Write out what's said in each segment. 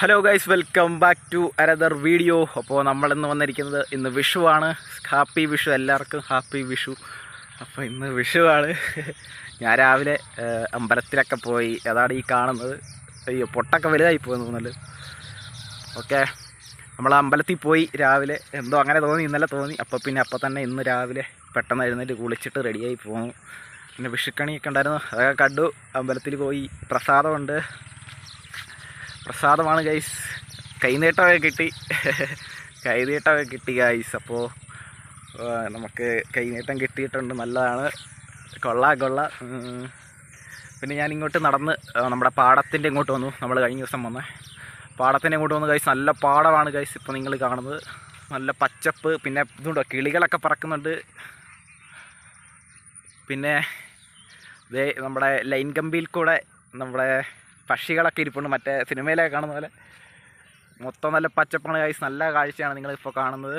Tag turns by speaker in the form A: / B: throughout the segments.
A: Hello guys, welcome back to another video. അപ്പോൾ നമ്മളിന്ന് വന്നിരിക്കുന്നത് ഇന്ന് വിഷുവാണ്. ഹാപ്പി വിഷു, എല്ലാവർക്കും ഹാപ്പി വിഷു. അപ്പോൾ ഇന്ന് വിഷുവാണ്. ഞാൻ രാവിലെ അമ്പലത്തിലൊക്കെ പോയി. അതാണ് ഈ കാണുന്നത്. അയ്യോ, പൊട്ടൊക്കെ വലുതായി പോകുന്നു തോന്നുന്നത്. ഓക്കെ, നമ്മൾ അമ്പലത്തിൽ പോയി രാവിലെ. എന്തോ അങ്ങനെ തോന്നി, ഇന്നലെ തോന്നി. അപ്പോൾ തന്നെ ഇന്ന് രാവിലെ പെട്ടെന്ന് എഴുന്നേറ്റ് കുളിച്ചിട്ട് റെഡിയായി പോകുന്നു. പിന്നെ വിഷുക്കണിയൊക്കെ ഉണ്ടായിരുന്നു, അതൊക്കെ കണ്ടു. അമ്പലത്തിൽ പോയി. പ്രസാദമാണ് ഗൈസ്. കൈനീട്ടമൊക്കെ കിട്ടി ഗൈസ്. അപ്പോൾ നമുക്ക് കൈനീട്ടം കിട്ടിയിട്ടുണ്ട്, നല്ലതാണ്. കൊള്ളാം. പിന്നെ ഞാൻ ഇങ്ങോട്ട് നടന്ന് നമ്മുടെ പാടത്തിൻ്റെ ഇങ്ങോട്ട് വന്നു. നമ്മൾ കഴിഞ്ഞ ദിവസം വന്നേ പാടത്തിൻ്റെ ഇങ്ങോട്ട് വന്നു ഗൈസ്. നല്ല പാടമാണ് ഗൈസ് ഇപ്പോൾ നിങ്ങൾ കാണുന്നത്. നല്ല പച്ചപ്പ്. പിന്നെ ഇതുണ്ടോ, കിളികളൊക്കെ പറക്കുന്നുണ്ട്. പിന്നെ ഇതേ നമ്മുടെ ലൈൻ കമ്പിയിൽ കൂടെ നമ്മുടെ പക്ഷികളൊക്കെ ഇരിപ്പുണ്ട്, മറ്റേ സിനിമയിലൊക്കെ കാണുന്ന പോലെ. മൊത്തം നല്ല പച്ചപ്പാണ് ഗൈസ്. നല്ല കാഴ്ചയാണ് നിങ്ങളിപ്പോൾ കാണുന്നത്.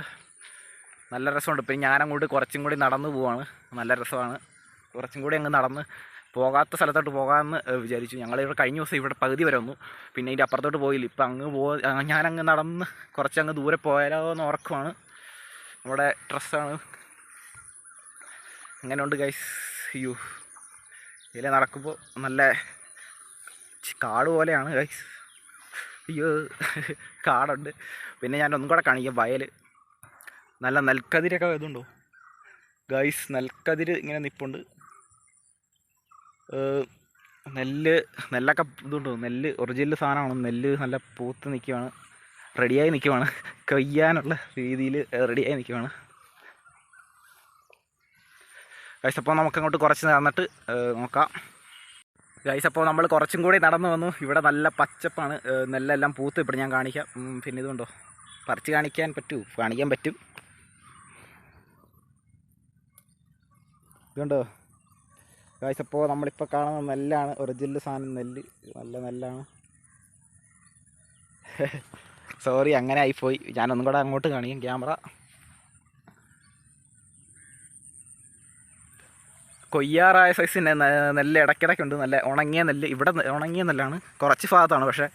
A: നല്ല രസമുണ്ട്. പിന്നെ ഞാനങ്ങോട്ട് കുറച്ചും കൂടി നടന്നു പോവാണ്. നല്ല രസമാണ്. കുറച്ചും കൂടി അങ്ങ് നടന്ന് പോകാത്ത സ്ഥലത്തോട്ട് പോകാമെന്ന് വിചാരിച്ചു. ഞങ്ങളിവിടെ കഴിഞ്ഞ ദിവസം ഇവിടെ പകുതി വരെ വന്നു, പിന്നെ ഇതിൻ്റെ അപ്പുറത്തോട്ട് പോയില്ല. ഇപ്പം ഞാനങ്ങ് നടന്ന് കുറച്ചങ്ങ് ദൂരെ പോയാലോ എന്ന് ഓർക്കുവാണ്. നമ്മുടെ ഡ്രസ്സാണ്. അങ്ങനെയുണ്ട് ഗൈസ്. അയ്യോ, ഇതിൽ നടക്കുമ്പോൾ നല്ല കാട് പോലെയാണ് ഗൈസ്. അയ്യോ, കാടുണ്ട്. പിന്നെ ഞാൻ ഒന്നും കൂടെ കാണിക്കാം. വയൽ നല്ല നെൽക്കതിരൊക്കെ ഇതുണ്ടോ ഗൈസ്. നെൽക്കതിര് ഇങ്ങനെ നിൽപ്പുണ്ട്. നെല്ലൊക്കെ ഇതുണ്ടോ. നെല്ല് ഒറിജിനൽ സാധനമാണ്. നെല്ല് നല്ല പൂത്ത് നിൽക്കുവാണ്, റെഡിയായി നിൽക്കുവാണ്. കൊയ്യാനുള്ള രീതിയിൽ റെഡിയായി നിൽക്കുവാണ് ഗൈസ്. അപ്പോൾ നമുക്കങ്ങോട്ട് കുറച്ച് നടന്നിട്ട് നോക്കാം ഗൈസ്. അപ്പോൾ നമ്മൾ കുറച്ചും കൂടി നടന്നു വന്നു. ഇവിടെ നല്ല പച്ചപ്പാണ്. നെല്ലെല്ലാം പൂത്ത് ഇപ്പോൾ ഞാൻ കാണിക്കാം. പിന്നെ ഇതുണ്ടോ, പറിച്ച് കാണിക്കാൻ പറ്റും. ഇതുണ്ടോ ഗൈസ്. അപ്പോൾ നമ്മളിപ്പോൾ കാണുന്ന നെല്ലാണ്, ഒറിജിനൽ സാധനം നെല്ല്. നല്ല നെല്ലാണ്. സോറി, അങ്ങനെ ആയിപ്പോയി. ഞാനൊന്നും കൂടെ അങ്ങോട്ട് കാണിക്കാം ക്യാമറ. കൊയ്യാറായ സൈസിൻ്റെ നെല്ല് ഇടയ്ക്കിടയ്ക്കുണ്ട്. നല്ല ഉണങ്ങിയ നെല്ല്. ഇവിടെ ഉണങ്ങിയ നെല്ലാണ്, കുറച്ച് ഭാഗത്താണ്. പക്ഷേ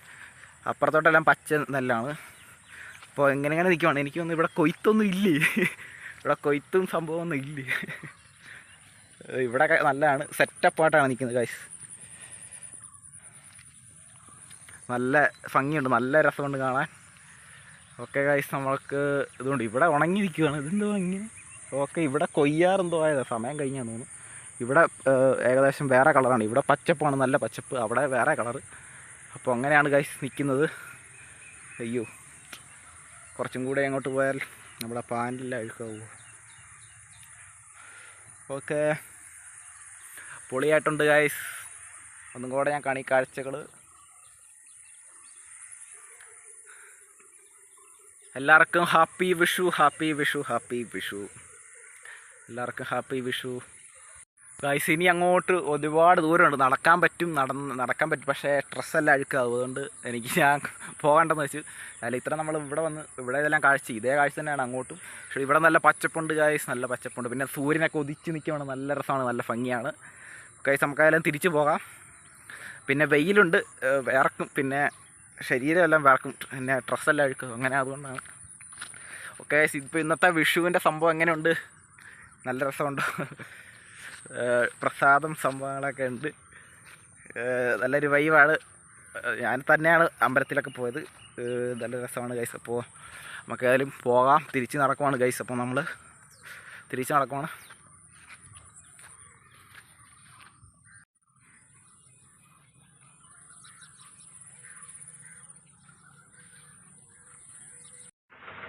A: അപ്പുറത്തോട്ടെല്ലാം പച്ച നെല്ലാണ്. അപ്പോൾ എങ്ങനെ നിൽക്കുവാണ്. എനിക്കൊന്നും ഇവിടെ കൊയ്ത്തൊന്നും ഇല്ലേ. ഇവിടെ കൊയ്ത്തും സംഭവമൊന്നും ഇല്ലേ. ഇവിടെ നല്ലതാണ്, സെറ്റപ്പായിട്ടാണ് നിൽക്കുന്നത് ഗൈസ്. നല്ല ഭംഗിയുണ്ട്, നല്ല രസമുണ്ട് കാണാൻ. ഓക്കെ ഗൈസ്, നമ്മൾക്ക് ഇതുകൊണ്ട് ഇവിടെ ഉണങ്ങി നിൽക്കുകയാണ്. ഇതെന്തോ ഇങ്ങനെ. ഓക്കെ, ഇവിടെ കൊയ്യാറെന്തോ ആയതാണ്, സമയം കഴിഞ്ഞാൽ തോന്നുന്നു. ഇവിടെ ഏകദേശം വേറെ കളറാണ്. ഇവിടെ പച്ചപ്പാണ്, നല്ല പച്ചപ്പ്. അവിടെ വേറെ കളറ്. അപ്പോൾ അങ്ങനെയാണ് ഗൈസ് നിൽക്കുന്നത്. അയ്യോ, കുറച്ചും കൂടെ അങ്ങോട്ട് പോയാൽ നമ്മുടെ പാൻറ്റെല്ലാം അഴുക്കാവുമോ. Okay, പൊളിയായിട്ടുണ്ട് guys. ഒന്നും കൂടെ ഞാൻ കാണി കാഴ്ചകൾ. എല്ലാവർക്കും ഹാപ്പി വിഷു. എല്ലാവർക്കും ഹാപ്പി വിഷു ഗൈസ്. ഇനി അങ്ങോട്ട് ഒരുപാട് ദൂരമുണ്ട്. നടക്കാൻ പറ്റും. പക്ഷേ ഡ്രസ്സെല്ലാം അഴുക്കാവും. അതുകൊണ്ട് ഞാൻ പോകണ്ടെന്ന് വെച്ചു. അല്ല, ഇത്ര നമ്മൾ ഇവിടെ ഇതെല്ലാം ഇതേ കാഴ്ച തന്നെയാണ് അങ്ങോട്ടും. പക്ഷേ ഇവിടെ നല്ല പച്ചപ്പുണ്ട് ഗൈസ്, നല്ല പച്ചപ്പുണ്ട്. പിന്നെ സൂര്യനൊക്കെ ഉദിച്ച് നിൽക്കുകയാണ്. നല്ല രസമാണ്, നല്ല ഭംഗിയാണ് ഗൈസ്. നമുക്കായാലും തിരിച്ചു പോകാം. പിന്നെ വെയിലുണ്ട്, വിയർക്കും. പിന്നെ ശരീരമെല്ലാം വിയർക്കും. പിന്നെ ഡ്രസ്സെല്ലാം അഴുക്കും. അങ്ങനെ അതുകൊണ്ടാണ്. ഓക്കെ, ഇപ്പോൾ ഇന്നത്തെ വിഷുവിൻ്റെ സംഭവം എങ്ങനെയുണ്ട്? നല്ല രസമുണ്ടോ? പ്രസാദം സംഭവങ്ങളൊക്കെ ഉണ്ട്. നല്ലൊരു വൈബാണ്. ഞാൻ തന്നെയാണ് അമ്പലത്തിലൊക്കെ പോയത്. നല്ല രസമാണ് ഗൈസ്. അപ്പോൾ നമുക്കേതായാലും പോകാം. തിരിച്ച് നടക്കുവാണ് ഗൈസ്. അപ്പോൾ നമ്മൾ തിരിച്ച് നടക്കുവാണ്.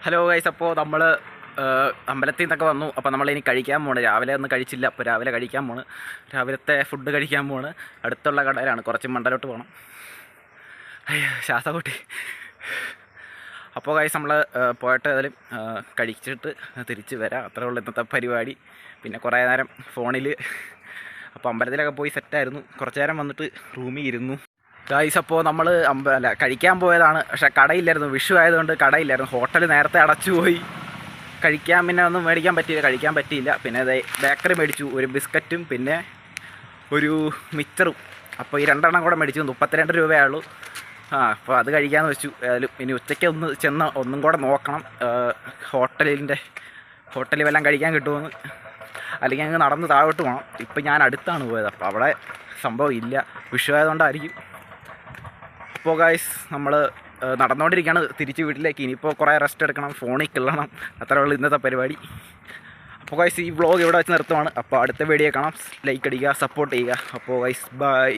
A: ഹലോ ഗൈസ്, അപ്പോൾ നമ്മൾ അമ്പലത്തിൽ നിന്നൊക്കെ വന്നു. അപ്പോൾ നമ്മളിനി കഴിക്കാൻ പോണ്. രാവിലെ ഒന്നും കഴിച്ചില്ല. അപ്പോൾ രാവിലെ കഴിക്കാൻ പോണ്. രാവിലത്തെ ഫുഡ് കഴിക്കാൻ പോണ്. അടുത്തുള്ള കടയിലാണ്, കുറച്ച് മണ്ടലോട്ട് പോകണം. ശ്വാസം കൂട്ടി. അപ്പോൾ ഗൈസ്, നമ്മൾ പോയിട്ട് ഏതായാലും കഴിച്ചിട്ട് തിരിച്ച് വരാം. അത്രേ ഉള്ളൂ ഇന്നത്തെ പരിപാടി. പിന്നെ കുറേ നേരം ഫോണിൽ. അപ്പോൾ അമ്പലത്തിലൊക്കെ പോയി സെറ്റായിരുന്നു. കുറച്ച് നേരം വന്നിട്ട് റൂമിൽ ഇരുന്നു ഗൈസ്. അപ്പോൾ നമ്മൾ കഴിക്കാൻ പോയതാണ്. പക്ഷേ കടയില്ലായിരുന്നു. വിഷു ആയതുകൊണ്ട് കടയില്ലായിരുന്നു. ഹോട്ടൽ നേരത്തെ അടച്ചുപോയി. പിന്നെ ഒന്നും കഴിക്കാൻ പറ്റിയില്ല. പിന്നെ ബേക്കറി മേടിച്ചു, ഒരു ബിസ്ക്കറ്റും പിന്നെ ഒരു മിച്ചറും. അപ്പോൾ ഈ 2 എണ്ണം കൂടെ മേടിച്ചു. 32 രൂപയുള്ളൂ. അപ്പോൾ അത് കഴിക്കാമെന്ന് വെച്ചു. ഏതായാലും ഇനി ഉച്ചയ്ക്ക് ഒന്ന് ചെന്ന് ഒന്നും കൂടെ നോക്കണം ഹോട്ടലിൽ വല്ലതും കഴിക്കാൻ കിട്ടുമെന്ന്. അല്ലെങ്കിൽ അങ്ങ് നടന്ന് താഴോട്ട് പോകണം. ഇപ്പം ഞാൻ അടുത്താണ് പോയത്, അപ്പോൾ അവിടെ സംഭവം ഇല്ല, വിഷു ആയതുകൊണ്ടായിരിക്കും. അപ്പോൾ ഗൈസ് നമ്മൾ നടന്നുകൊണ്ടിരിക്കുകയാണ് തിരിച്ച് വീട്ടിലേക്ക്. ഇനിയിപ്പോൾ കുറേ റെസ്റ്റ് എടുക്കണം, ഫോണിൽ കിള്ളണം, അത്രേ ഉള്ളൂ ഇന്നത്തെ പരിപാടി. അപ്പോൾ ഗൈസ് ഈ വ്ളോഗ് ഇവിടെ വെച്ച് നിർത്തുവാണ്. അപ്പോൾ അടുത്ത വീഡിയോ കാണാം. ലൈക്ക് അടിക്കുക, സപ്പോർട്ട് ചെയ്യുക. അപ്പോൾ ഗൈസ് ബൈ.